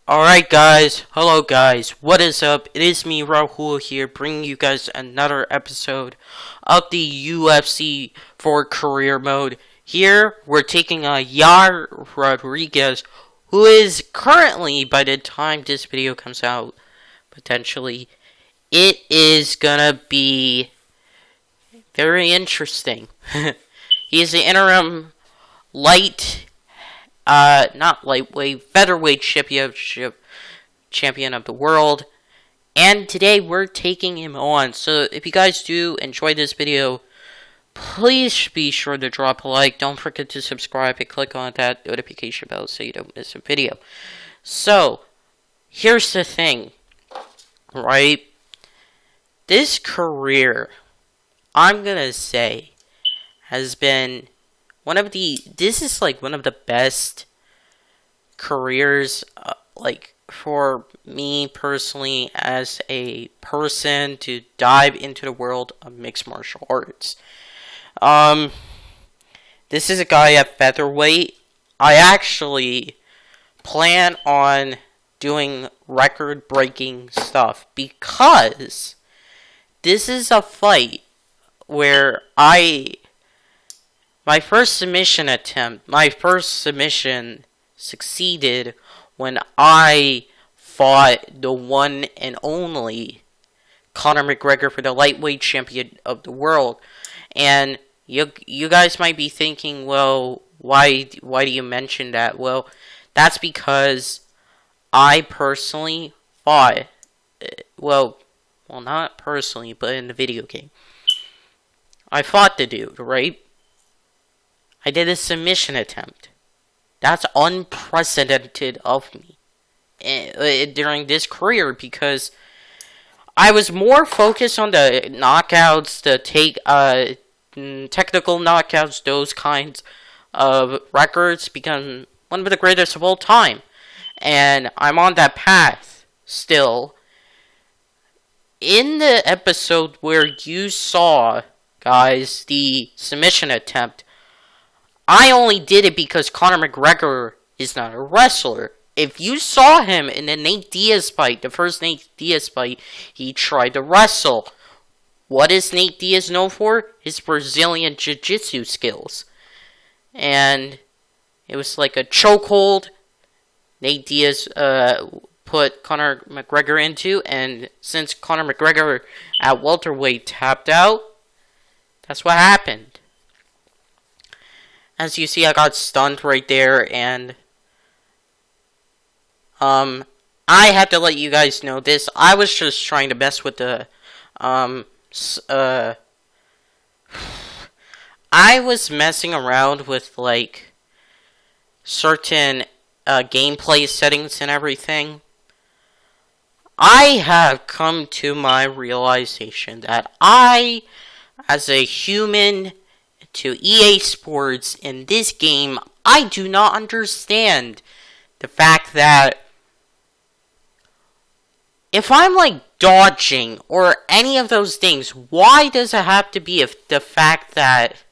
Alright guys, hello guys, what is up? It is me, Rahul here, bringing you guys another episode of the UFC for Career Mode. Here, we're taking Yair Rodriguez, who is currently, by the time this video comes out, potentially, it is gonna be very interesting. He is the interim not lightweight, featherweight champion of the world. And today we're taking him on. So if you guys do enjoy this video, please be sure to drop a like. Don't forget to subscribe and click on that notification bell so you don't miss a video. So, here's the thing, right? This career, I'm gonna say, has been one of the best careers, for me personally as a person to dive into the world of mixed martial arts. This is a guy at featherweight. I actually plan on doing record-breaking stuff because this is a fight where my first submission succeeded when I fought the one and only Conor McGregor for the lightweight champion of the world. And you guys might be thinking, well, why do you mention that? Well, that's because I personally fought, well, not personally, but in the video game. I fought the dude, right? I did a submission attempt. That's unprecedented of me during this career because I was more focused on the knockouts, the technical knockouts, those kinds of records, become one of the greatest of all time. And I'm on that path still. In the episode where you saw, guys, the submission attempt, I only did it because Conor McGregor is not a wrestler. If you saw him in the Nate Diaz fight, the first Nate Diaz fight, he tried to wrestle. What is Nate Diaz known for? His Brazilian Jiu-Jitsu skills. And it was like a chokehold Nate Diaz put Conor McGregor into, and since Conor McGregor at welterweight tapped out, that's what happened. As you see, I got stunned right there, and I had to let you guys know this. I was just trying to mess with the I was messing around with like certain gameplay settings and everything. I have come to my realization that I, as a human to EA Sports in this game, I do not understand the fact that if I'm like dodging or any of those things, why does it have to be the fact that,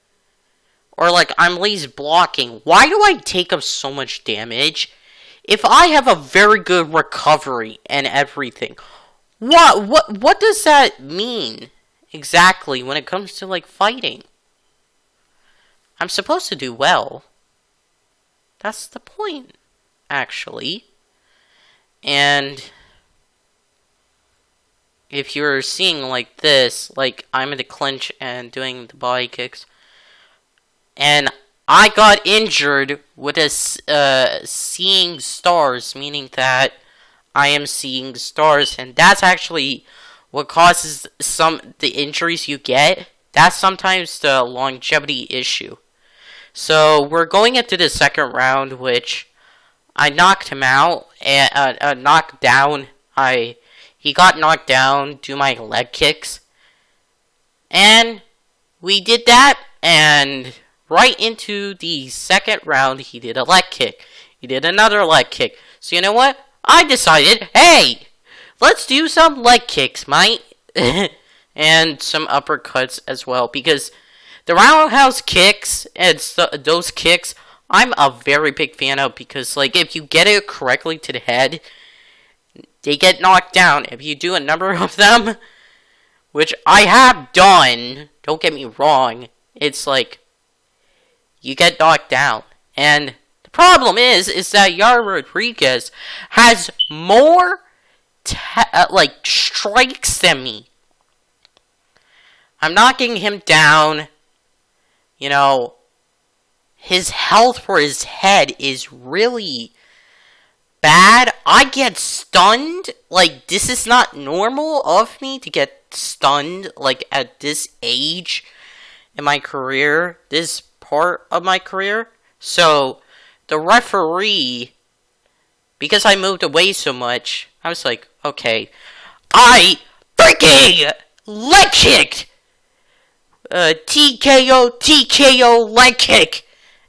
or like I'm lazy blocking, why do I take up so much damage if I have a very good recovery and everything? What does that mean exactly when it comes to like fighting? I'm supposed to do well. That's the point, actually. And if you're seeing like this, like I'm in the clinch and doing the body kicks, and I got injured with a seeing stars, meaning that I am seeing stars, and that's actually what causes the injuries you get. That's sometimes the longevity issue. So we're going into the second round, which I knocked him out and knocked down. He got knocked down due to my leg kicks, and we did that. And right into the second round, he did a leg kick. He did another leg kick. So you know what? I decided, hey, let's do some leg kicks, mate. And some uppercuts as well, because the roundhouse kicks and those kicks, I'm a very big fan of, because like if you get it correctly to the head, they get knocked down. If you do a number of them, which I have done, don't get me wrong, it's like, you get knocked down. And the problem is that Yair Rodriguez has more, strikes than me. I'm knocking him down. You know, his health for his head is really bad. I get stunned. Like, this is not normal of me to get stunned, like, at this age in my career, this part of my career. So, the referee, because I moved away so much, I was like, okay, I freaking leg kicked! TKO, leg kick!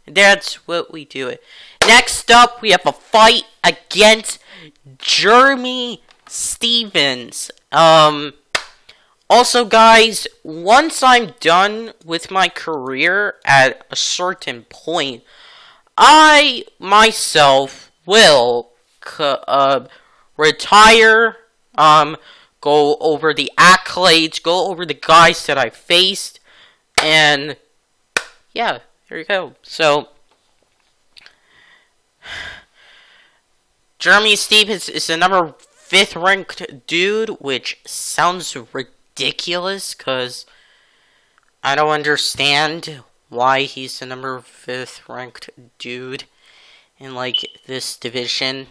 That's what we do it. Next up, we have a fight against Jeremy Stephens. Also, guys, once I'm done with my career at a certain point, I myself will retire, go over the accolades, go over the guys that I faced, and yeah, here you go. So, Jeremy Stephens is the number 5th ranked dude, which sounds ridiculous, because I don't understand why he's the number 5th ranked dude in, like, this division.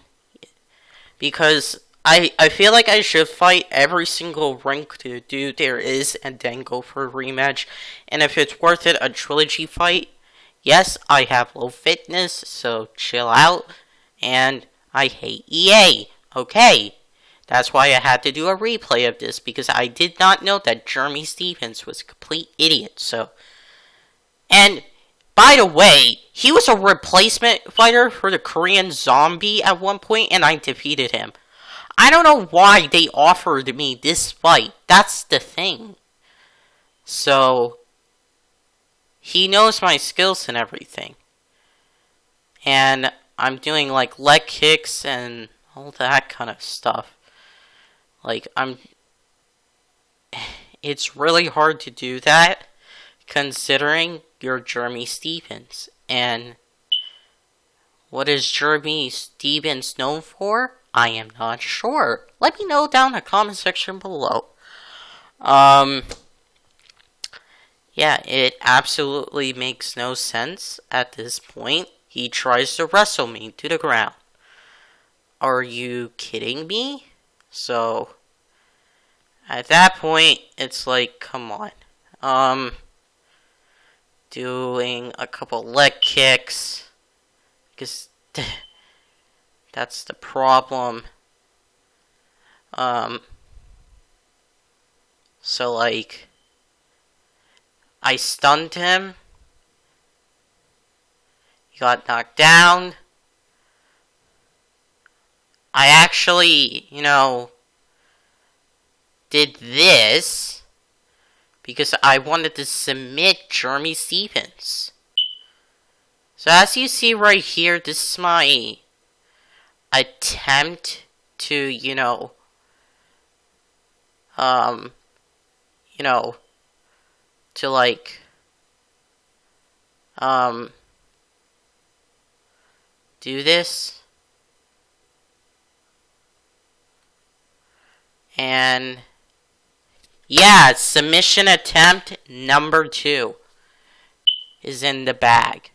Because I feel like I should fight every single ranked dude there is and then go for a rematch. And if it's worth it, a trilogy fight. Yes, I have low fitness, so chill out. And I hate EA. Okay. That's why I had to do a replay of this, because I did not know that Jeremy Stephens was a complete idiot. So, and by the way, he was a replacement fighter for the Korean Zombie at one point, and I defeated him. I don't know why they offered me this fight. That's the thing. So, he knows my skills and everything. And I'm doing, like, leg kicks and all that kind of stuff. Like, it's really hard to do that, considering you're Jeremy Stephens. And what is Jeremy Stephens known for? I am not sure. Let me know down in the comment section below. Yeah, it absolutely makes no sense at this point. He tries to wrestle me to the ground. Are you kidding me? So, at that point, it's like, come on. Doing a couple leg kicks, because that's the problem. So, like, I stunned him. He got knocked down. I actually, did this because I wanted to submit Jeremy Stephens. So as you see right here, this is my attempt to, to like, do this. And yeah, submission attempt number 2 is in the bag.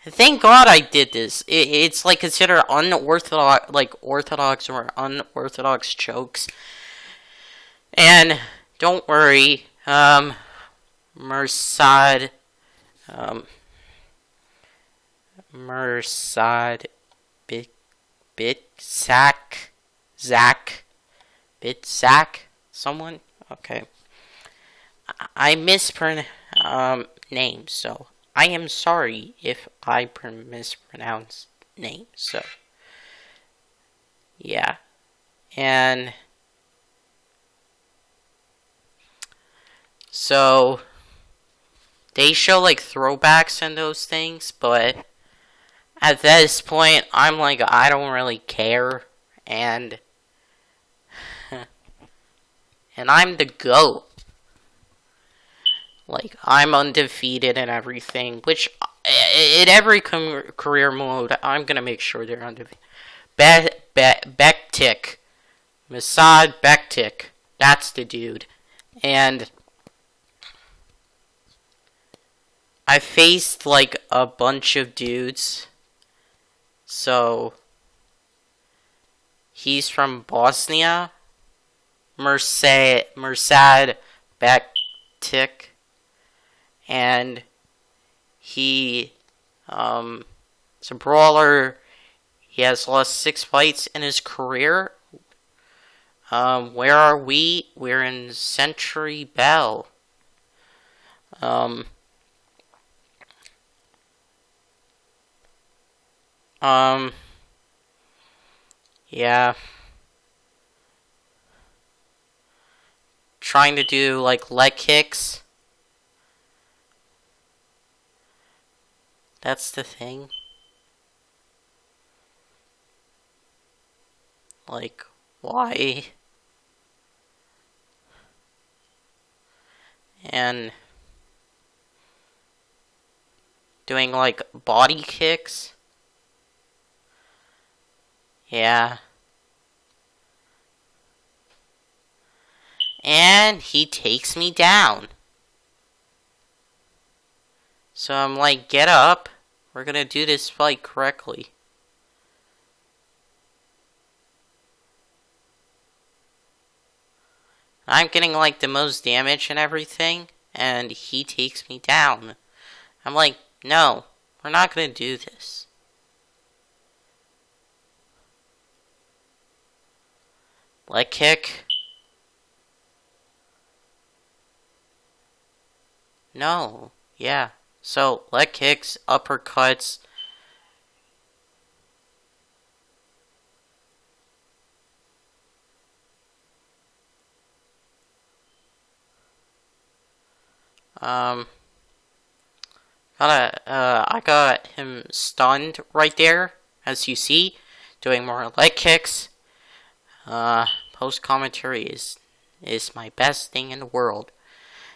Thank God I did this. It's like considered unorthodox, like orthodox or unorthodox chokes. And don't worry, Mirsad Bitsack, someone? Okay. I mispronounce names, so I am sorry if I mispronounce names, so yeah. And so they show like throwbacks and those things, but at this point I'm like, I don't really care. And And I'm the GOAT. Like, I'm undefeated and everything, which, in every career mode, I'm gonna make sure they're undefeated. Bektik. Masad Bektik. That's the dude. And I faced, like, a bunch of dudes. So, he's from Bosnia. Mirsad Bektik. And he, is a brawler. He has lost 6 fights in his career. Where are we? We're in Century Bell. Yeah. Trying to do, like, leg kicks. That's the thing. Like, why? And doing, like, body kicks. Yeah. And he takes me down. So I'm like, get up. We're gonna do this fight correctly. I'm getting, like, the most damage and everything, and he takes me down. I'm like, no, we're not gonna do this. Leg kick. No, yeah. So, leg kicks, uppercuts. I got him stunned right there, as you see, doing more leg kicks. Post commentary is my best thing in the world.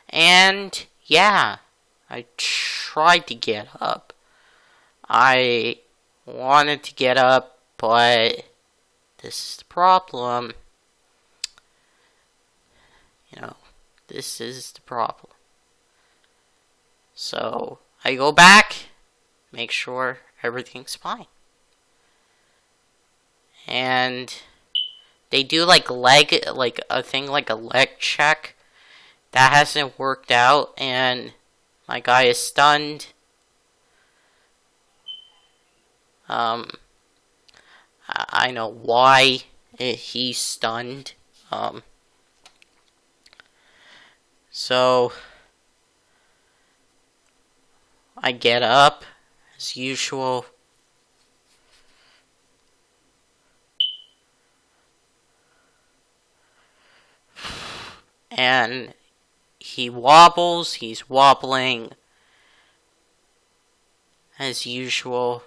And yeah, I tried to get up. I wanted to get up, but this is the problem. You know, this is the problem. So, I go back, make sure everything's fine. And they do like a thing like a leg check. That hasn't worked out, and my guy is stunned. I know why he's stunned. So I get up as usual. And he wobbles, he's wobbling as usual.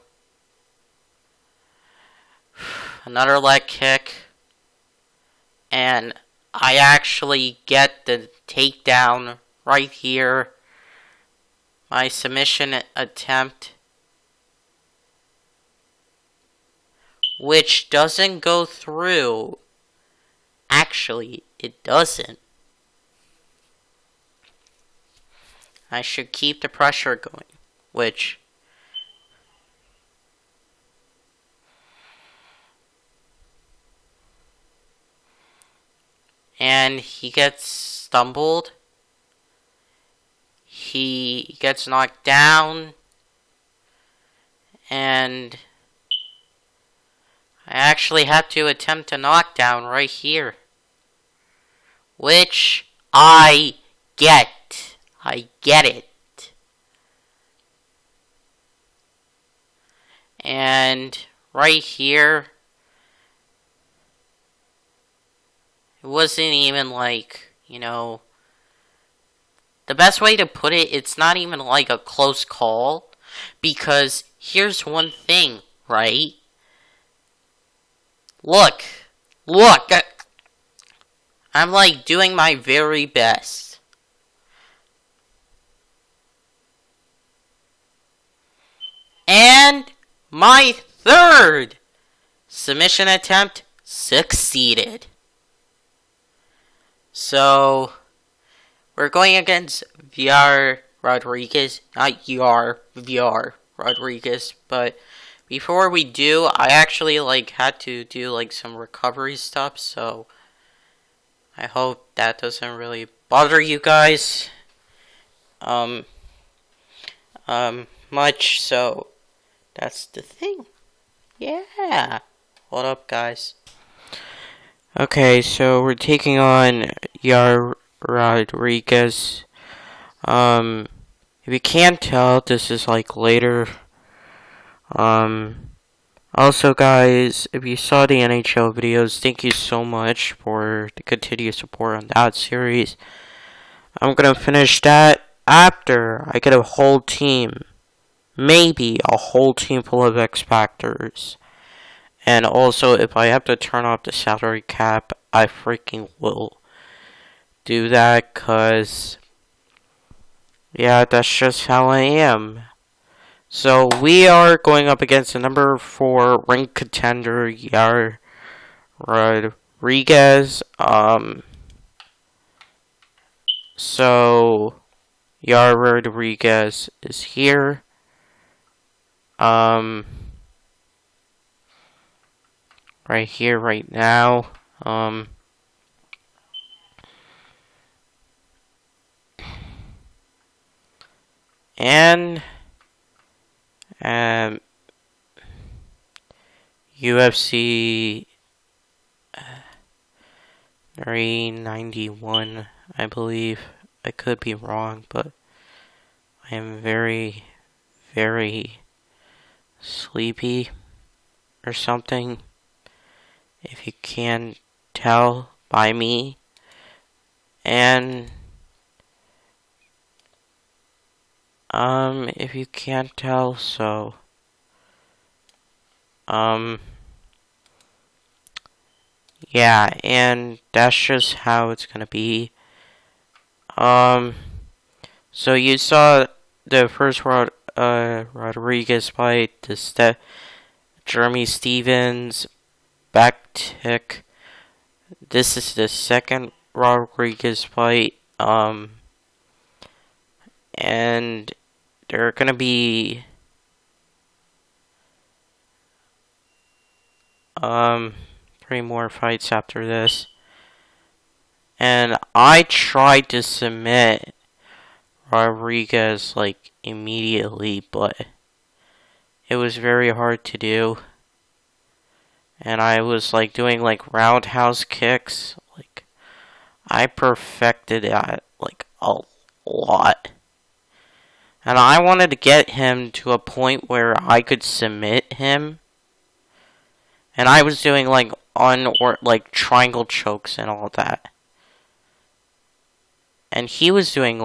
Another leg kick. And I actually get the takedown right here. My submission attempt. Which doesn't go through. Actually, it doesn't. I should keep the pressure going. Which... And he gets stumbled. He gets knocked down. And I actually had to attempt a knockdown right here. Which I get. I get it. And right here, it wasn't even like, you know, the best way to put it, it's not even like a close call. Because here's one thing, right? Look. I'm like doing my very best. And my third submission attempt succeeded. So, we're going against VR Rodriguez, not VR Rodriguez, but before we do, I actually had to do some recovery stuff, so I hope that doesn't really bother you guys much, so that's the thing. Yeah. Hold up, guys. Okay, so we're taking on Yar Rodriguez. If you can't tell, this is later. Also, guys, if you saw the NHL videos, thank you so much for the continued support on that series. I'm gonna finish that after I get a whole team. Maybe a whole team full of X Factors. And also, if I have to turn off the salary cap, I freaking will do that, cause yeah, that's just how I am. So we are going up against the number 4 ranked contender, Yar Rodriguez. So Yar Rodriguez is here. Right here, right now. And UFC 391, I believe. I could be wrong, but I am very, very sleepy or something. If you can tell by me. And if you can't tell, so yeah, and that's just how it's gonna be. So you saw the first Rodriguez fight, Jeremy Stevens back tick. This is the second Rodriguez fight. And there are gonna be 3 more fights after this. And I tried to submit Rodriguez immediately, but it was very hard to do. And I was doing roundhouse kicks. I perfected that a lot. And I wanted to get him to a point where I could submit him. And I was doing triangle chokes and all that. And he was doing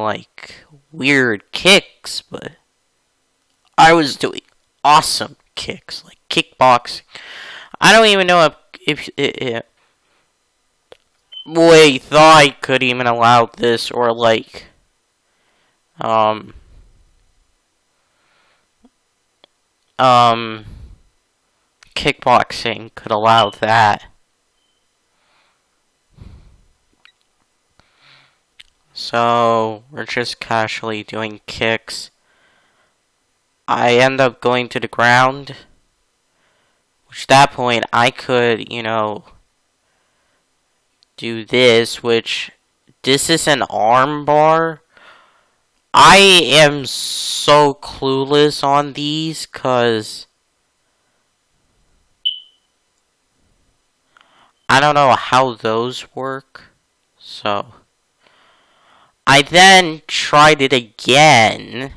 weird kicks, but I was doing awesome kicks, kickboxing. I don't even know if Muay Thai could even allow this, or kickboxing could allow that. So we're just casually doing kicks. I end up going to the ground, which at that point I could, do this, which this is an arm bar. I am so clueless on these, cause I don't know how those work. So I then tried it again.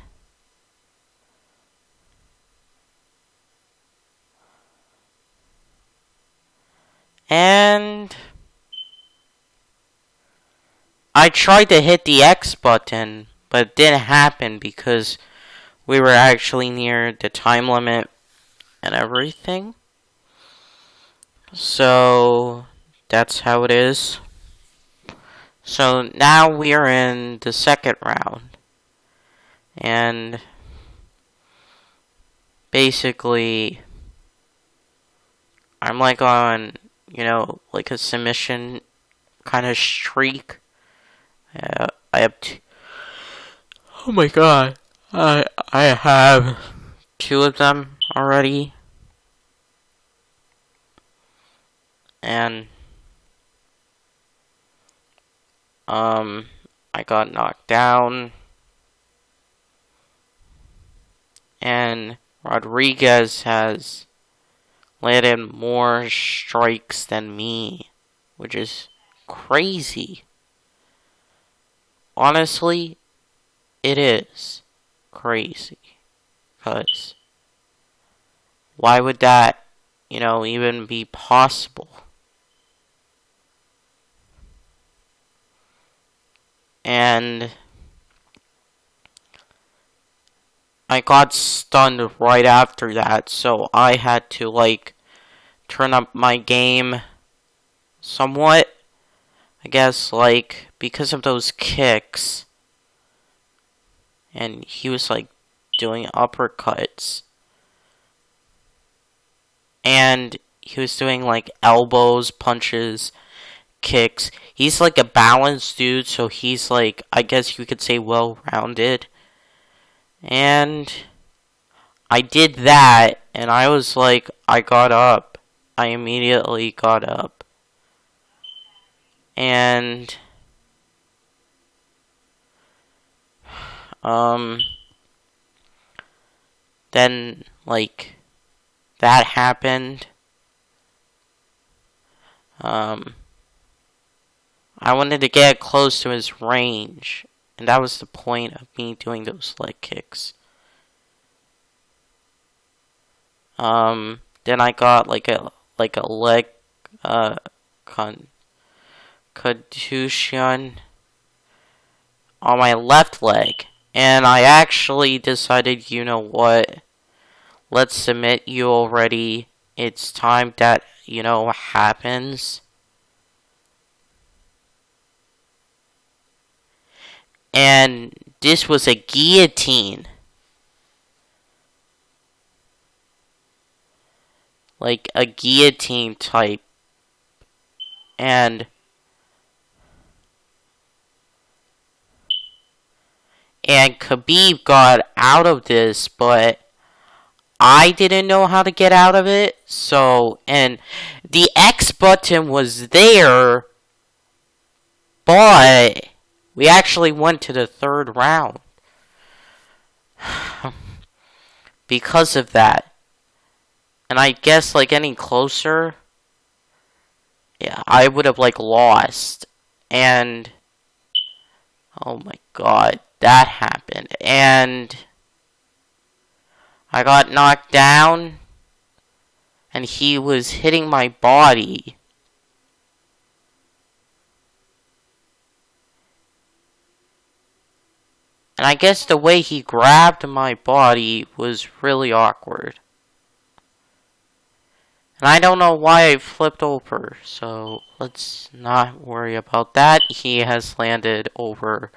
And I tried to hit the X button, but it didn't happen because we were actually near the time limit and everything. So that's how it is. So now we are in the second round. And basically, I'm like on, like a submission kind of streak. I have oh my god. I have 2 of them already. And I got knocked down. And Rodriguez has landed more strikes than me, which is crazy. Honestly, it is crazy. Because why would that, even be possible? And I got stunned right after that, so I had to, turn up my game somewhat. I guess, because of those kicks. And he was, doing uppercuts. And he was doing, elbows, punches, kicks. He's, a balanced dude, so he's, I guess you could say well-rounded. And I did that, and I was I got up. I immediately got up. And then that happened. I wanted to get close to his range, and that was the point of me doing those leg kicks. Then I got a leg contusion on my left leg, and I actually decided, you know what? Let's submit you already. It's time that, happens. And this was a guillotine. A guillotine type. And Khabib got out of this, but I didn't know how to get out of it. So, and the X button was there, but we actually went to the third round because of that. And I guess any closer, yeah, I would have lost. And oh my god, that happened. And I got knocked down, and he was hitting my body. And I guess the way he grabbed my body was really awkward. And I don't know why I flipped over, so let's not worry about that. He has landed over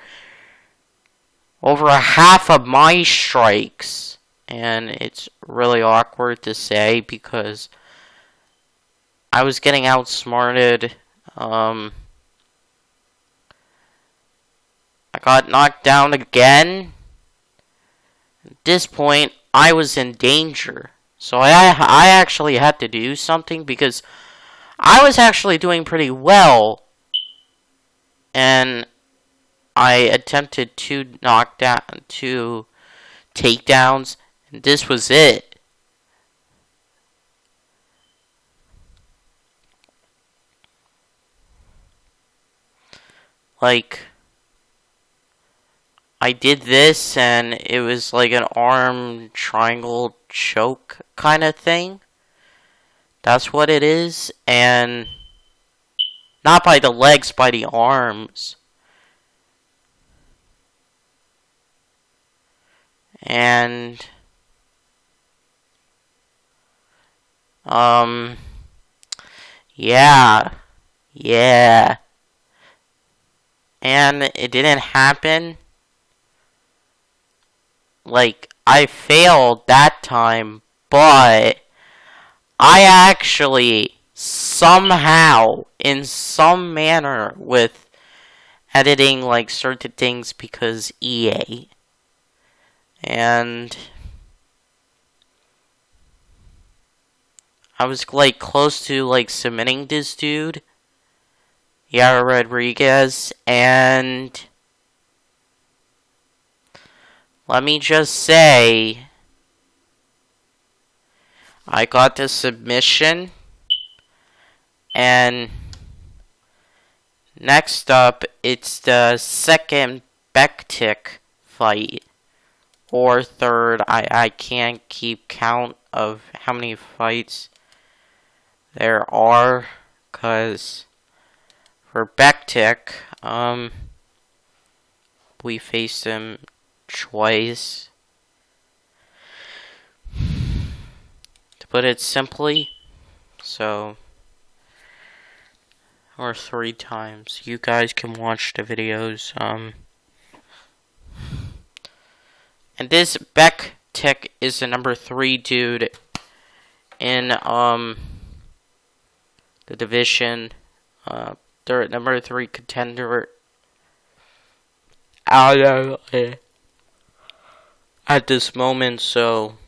a half of my strikes. And it's really awkward to say because I was getting outsmarted. I got knocked down again. At this point, I was in danger. So I actually had to do something because I was actually doing pretty well. And I attempted 2 takedowns. And this was it. I did this, and it was an arm triangle choke kind of thing. That's what it is. And not by the legs, by the arms. And yeah. and it didn't happen. Like, I failed that time, but I actually somehow, in some manner, with editing like certain things because EA, and I was like close to like submitting this dude, Yara Rodriguez, and let me just say, I got the submission, and next up, it's the second Bektik fight, or third. I can't keep count of how many fights there are, cause for Bektik, we faced him twice. To put it simply, so, or 3 times. You guys can watch the videos. And this Bektik is the number 3 dude in the division. They're number 3 contender out at this moment. So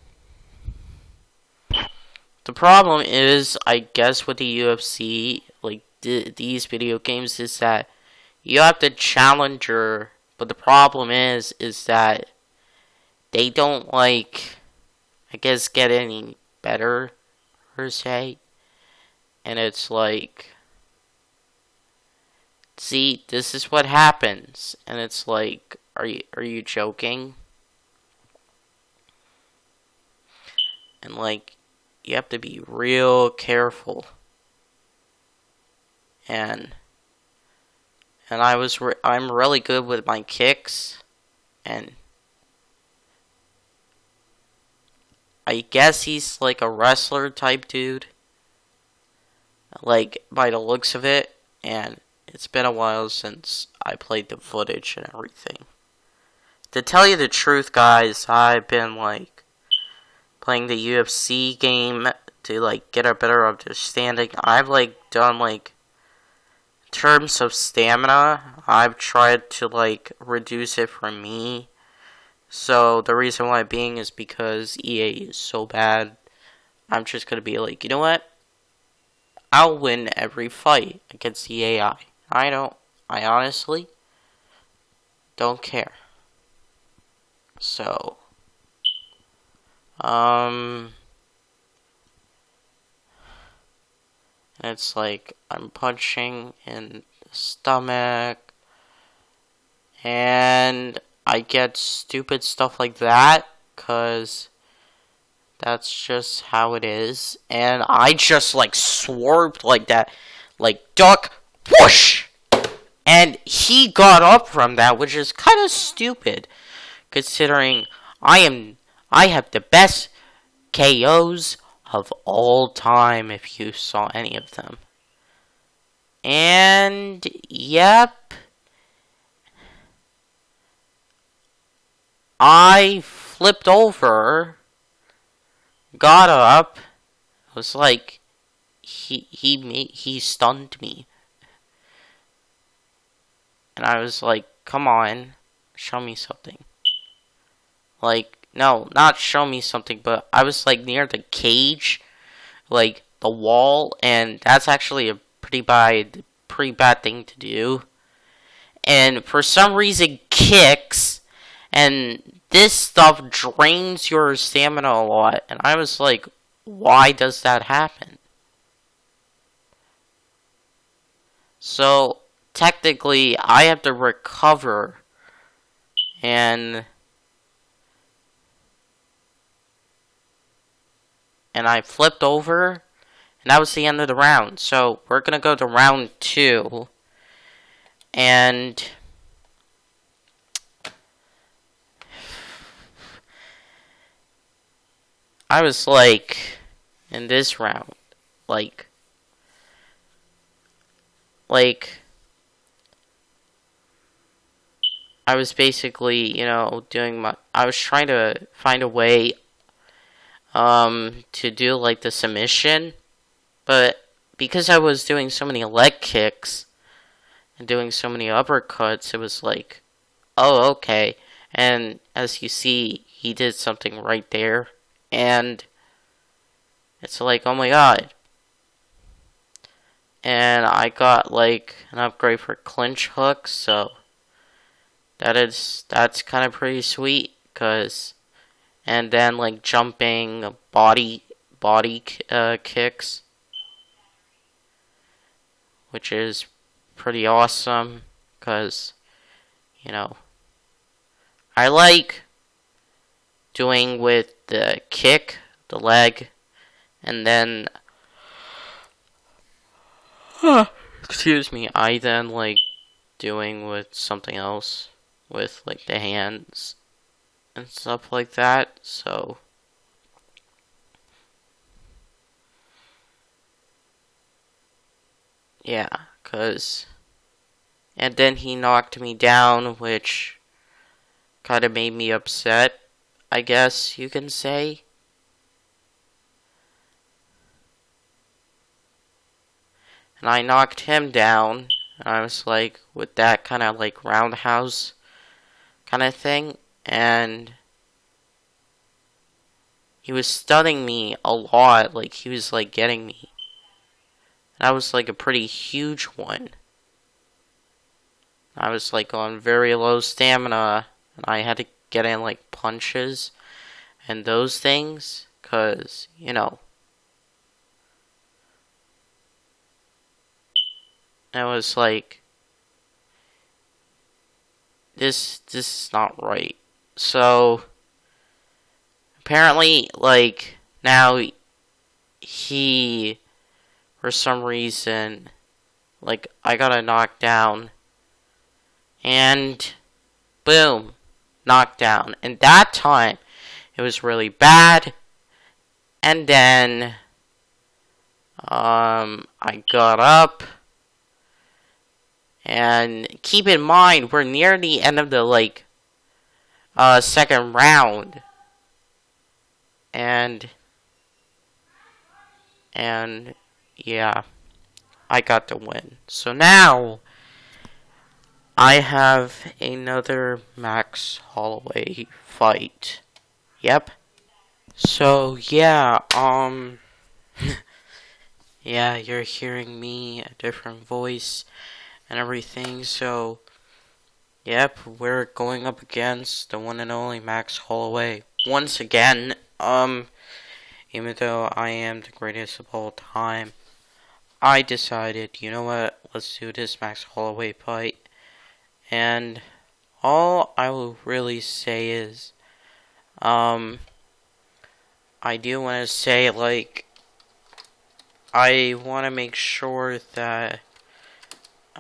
the problem is, I guess, with the UFC, like these video games, is that you have the challenger, but the problem is that they don't, like, I guess, get any better per se, and it's like, see, this is what happens, and it's like, are you joking? And like, you have to be real careful. And I'm really good with my kicks, and I guess he's like a wrestler type dude, like by the looks of it, and it's been a while since I played the footage and everything. To tell you the truth, guys, I've been like playing the UFC game to like get a better understanding. I've like done like, in terms of stamina, I've tried to like reduce it for me. So the reason why being is because EA is so bad. I'm just gonna be like, you know what? I'll win every fight against the AI. I honestly don't care. So, it's like I'm punching in the stomach, and I get stupid stuff like that, cause that's just how it is, and I just like swerved like that, like duck, whoosh, and he got up from that, which is kind of stupid, considering I have the best KOs of all time, if you saw any of them. And yep, I flipped over, got up. It was like he stunned me, and I was like, "Come on, show me something." Like, no, not show me something, but I was like near the cage, like the wall, and that's actually a pretty bad thing to do. And for some reason, kicks, and this stuff drains your stamina a lot. And I was like, why does that happen? So technically, I have to recover, and I flipped over, and that was the end of the round. So we're gonna go to round 2, and I was like, in this round, like I was basically, I was trying to find a way, to do, like, the submission, but because I was doing so many leg kicks and doing so many uppercuts, it was like, oh, okay. And as you see, he did something right there, and it's like, oh my god. And I got, like, an upgrade for clinch hooks, so that's kind of pretty sweet, cause, and then, like, jumping body kicks, which is pretty awesome, cause, I like doing with the kick, the leg, and then, excuse me, I then like doing with something else, with like the hands and stuff like that, so yeah, and then he knocked me down, which kind of made me upset, I guess you can say. And I knocked him down. And I was like, with that kind of like roundhouse kind of thing. And he was stunning me a lot. Like, he was like getting me. And that was like a pretty huge one. I was like on very low stamina. And I had to get in like punches and those things. Because, it was like, this is not right. So apparently, like, now he, for some reason, like, I got a knockdown, and boom, knockdown. And that time, it was really bad. And then, I got up. And keep in mind, we're near the end of the, like, second round. And, yeah, I got the win. So now, I have another Max Holloway fight. Yep. So, yeah, yeah, you're hearing me, a different voice and everything, so yep, we're going up against the one and only Max Holloway. Once again, even though I am the greatest of all time, I decided, you know what, let's do this Max Holloway fight. And all I will really say is, I do want to say, like, I want to make sure that,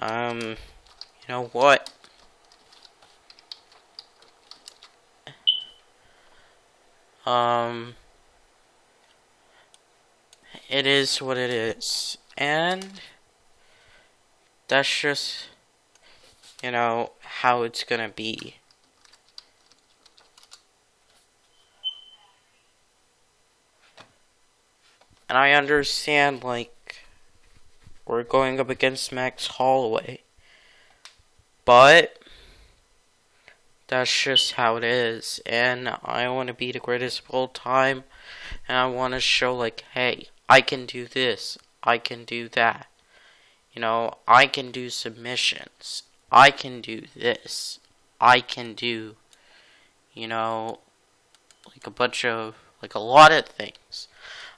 you know what? It is what it is. And that's just, how it's gonna be. And I understand, like, we're going up against Max Holloway. But that's just how it is. And I want to be the greatest of all time. And I want to show, like, hey, I can do this. I can do that. I can do submissions. I can do this. I can do, like a bunch of, like a lot of things.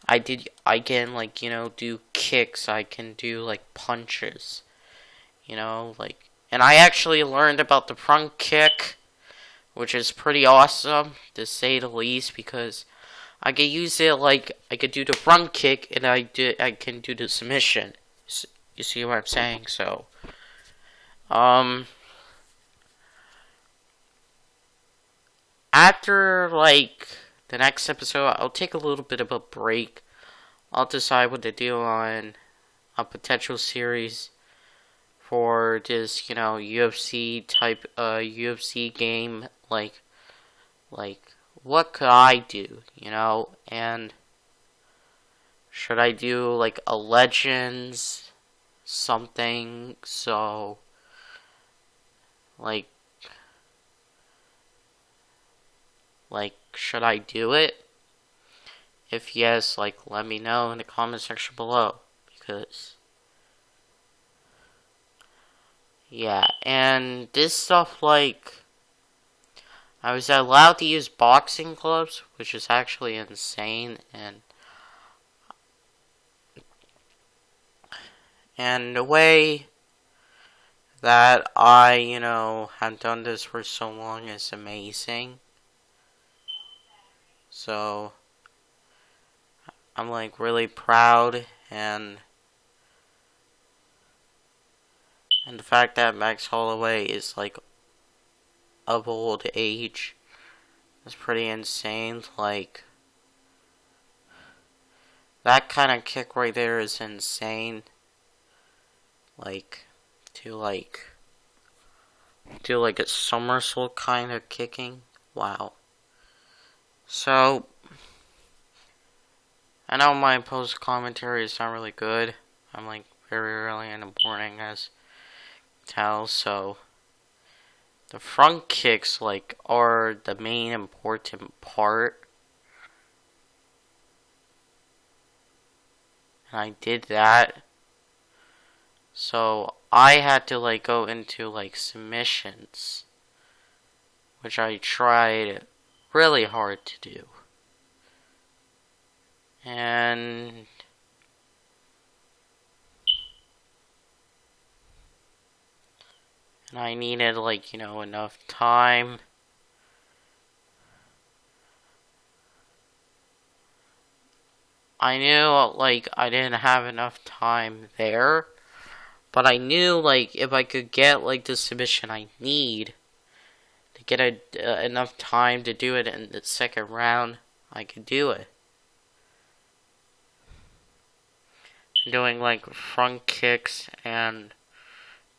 I can, like, do kicks. I can do, like, punches. Like, and I actually learned about the front kick, which is pretty awesome, to say the least, because I could use it, like, I could do the front kick, and I can do the submission. You see what I'm saying? So, after, like, the next episode, I'll take a little bit of a break. I'll decide what to do on a potential series for this, UFC type UFC game, like what could I do, and should I do like a Legends something, so like should I do it? If yes, let me know in the comment section below, because yeah, and this stuff, I was allowed to use boxing gloves, which is actually insane, and the way that I, have done this for so long is amazing. So, I'm really proud, and the fact that Max Holloway is of old age is pretty insane. That kind of kick right there is insane. Do a somersault kind of kicking. Wow. So, I know my post commentary is not really good. I'm very early in the morning, as you tell, so the front kicks are the main important part. And I did that. So I had to go into submissions, which I tried really hard to do. And I needed enough time. I knew I didn't have enough time there, but I knew if I could get the submission I need to get enough time to do it in the second round, I could do it. Doing front kicks and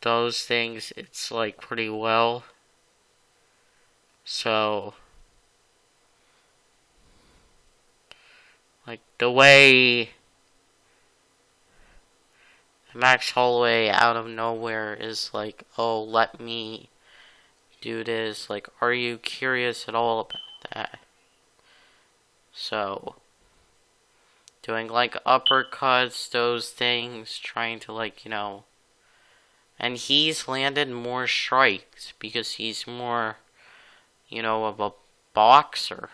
those things, it's pretty well. So the way Max Holloway out of nowhere is oh, let me do this, are you curious at all about that? So doing uppercuts, those things, trying to and he's landed more strikes because he's more of a boxer.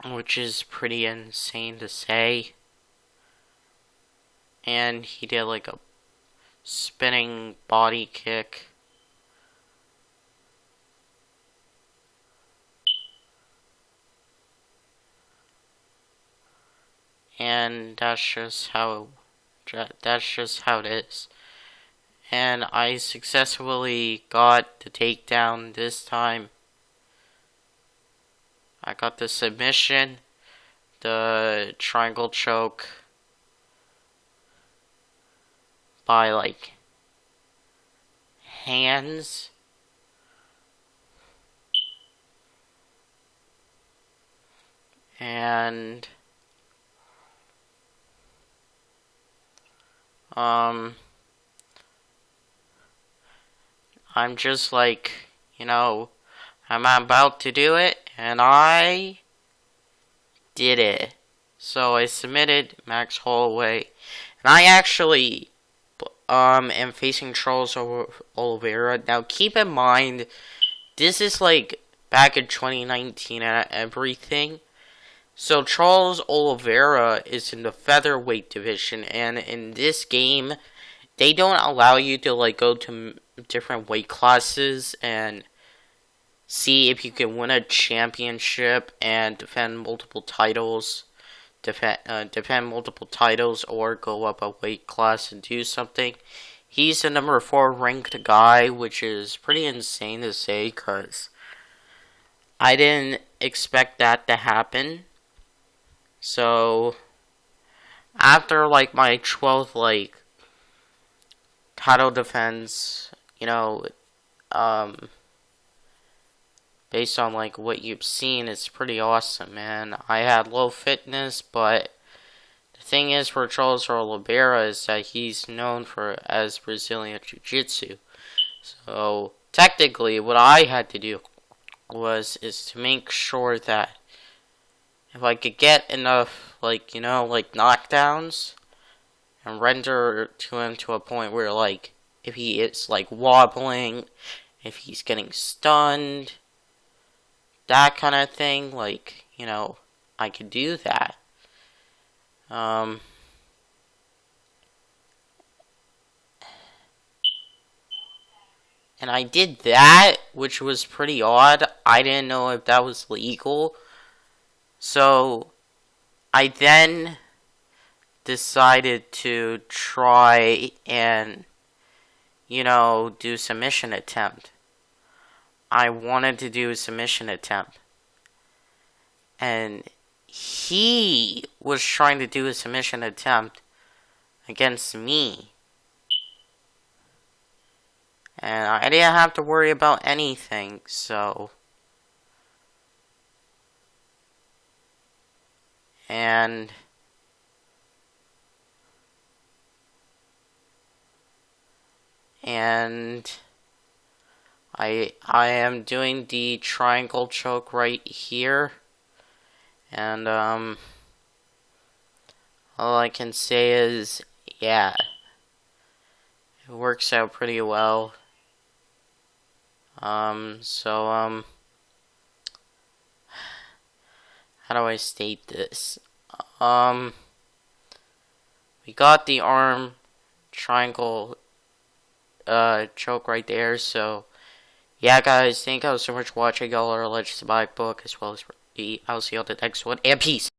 Which is pretty insane to say. And he did a spinning body kick. And that's just how it is. And I successfully got the takedown this time. I got the submission, the triangle choke by hands. And I'm just I'm about to do it, and I did it. So I submitted Max Holloway, and I actually am facing Charles Oliveira. Now keep in mind, this is back in 2019 and everything. So Charles Oliveira is in the featherweight division, and in this game, they don't allow you to go to different weight classes and see if you can win a championship and defend multiple titles, or go up a weight class and do something. He's the number 4 ranked guy, which is pretty insane to say, because I didn't expect that to happen. So after like my 12th like title defense, you know, um, based on like what you've seen, it's pretty awesome, man. I had low fitness, but the thing is for Charles Oliveira is that he's known for as Brazilian Jiu-Jitsu. So technically, what I had to do is to make sure that if I could get enough, like, you know, like knockdowns and render to him to a point where, like, if he is, like, wobbling, if he's getting stunned, that kind of thing, like, you know, I could do that. And I did that, which was pretty odd. I didn't know if that was legal. So, I then decided to try and, you know, do submission attempt. I wanted to do a submission attempt. And he was trying to do a submission attempt against me. And I didn't have to worry about anything, so. And I am doing the triangle choke right here. And all I can say is, yeah, it works out pretty well. How do I state this? We got the arm triangle choke right there, so yeah, guys, thank you all so much for watching. Y'all are Legends of Bike Book, as well as I'll see you on the next one, and peace.